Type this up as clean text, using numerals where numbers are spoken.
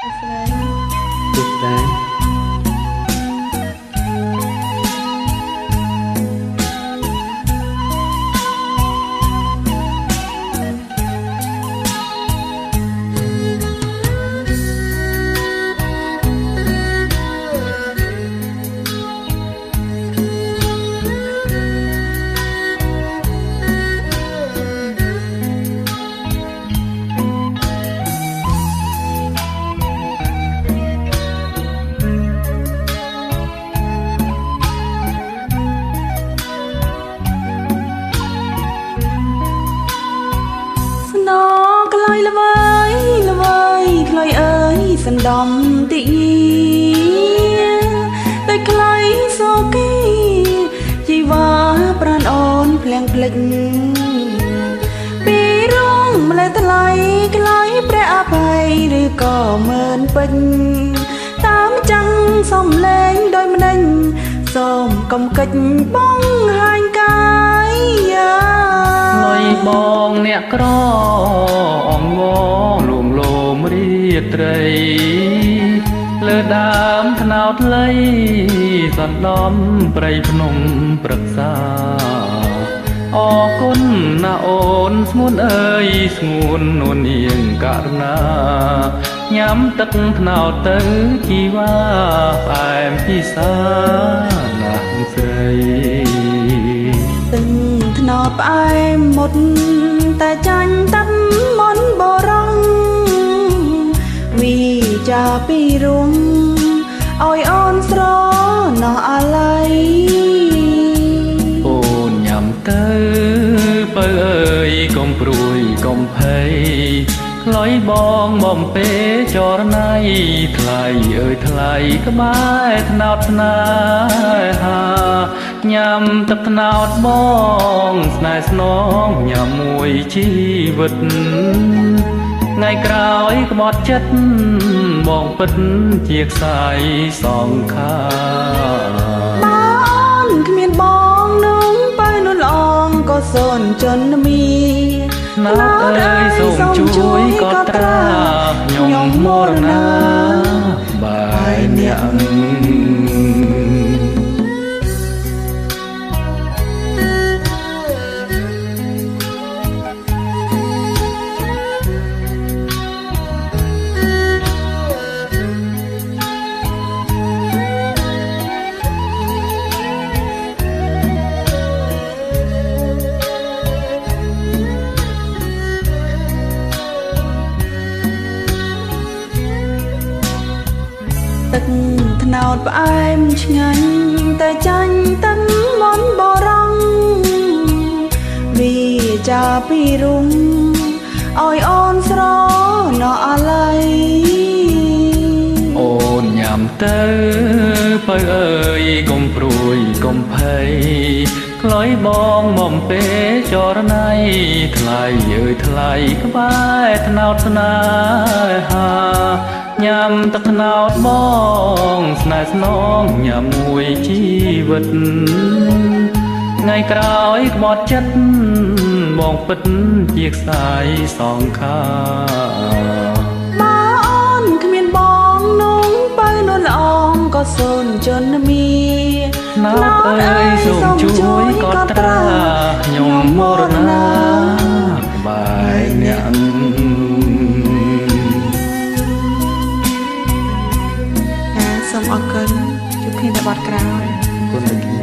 ទុកដែរក្លាយល្វើយល្វើយក្លាយអើយសណ្ដំទីតែក្លាយសូគីជីវ៉ាប្រានអូនភ្លៀងភ្លេចពីរងម្លេះថ្លៃក្លាយព្រះអភ័យឬក៏មើលពេញតាមចាំងសំលេងដោយម្ដេញសូមកុំកិច្ចបងហាញកាយលុយបងអ្នកក្រអងវងលួងលោមរាត្រីលើដើមថ្នោតលៃសន្ដំព្រៃភ្នំព្រឹក្សាអរគុណណាអូនស្ងួនអើយស្ងួននួននាងករណាញ៉ាំទឹកថ្នោតទៅជីវ៉ាផ្អែមពិសាណាស់ស្រីទឹកថ្នោតផ្អែមមុតតែចាញ់តាប់មន់បរងវីចាពីរុងឲ្យអូនស្រណោះអាឡ័យអូនញ៉ាំទៅបើអើយកុំព្រួយកុំភ័យក្លុយបងបំពេចរណៃថ្លៃអើយថ្លៃក្បែរថ្នោតស្នេហាញ៉ាំទឹកថ្នោតបងស្នេហ៍ស្នងញ៉ាំមួយជីវិតថ្ងៃក្រោយក្បត់ចិត្តបងពិតជាខ្សែសងខាបើអូនគ្មានបងនឹងបើនោះល្អងក៏សូនចន្ទមីណាស់អើយសូមជួយកត់ត្រាខ្ញុំមរណាបាយអ្នកទឹកថ្នោតផ្អែមឆ្ងាញ់តែចាញ់តាំងមន់បរងវីចាពីរុងឲ្យអូនស្រណោះអាឡ័យអូនញ៉ាំទៅបើអើយកុំព្រួយកុំភ័យក្លុយបងបំពេចរណៃថ្លៃអើយថ្លៃក្បែរថ្នោតស្នេហាញ៉ាំទឹកថ្នោតបងស្នេហ៍ស្នងញ៉ាំមួយជីវិតថ្ងៃក្រោយក្បត់ចិត្តបងពិតជាខ្សែសងខាបើអូនគ្មានបងនោះបើនោះល្អងក៏សូនចន្ទមីណាស់អើយសូមជួយកត់ត្រាខ្ញុំមរណាបាយអ្នកសូមអរគុណជួបគ្នានៅបទក្រោយគុណដូចគ្នា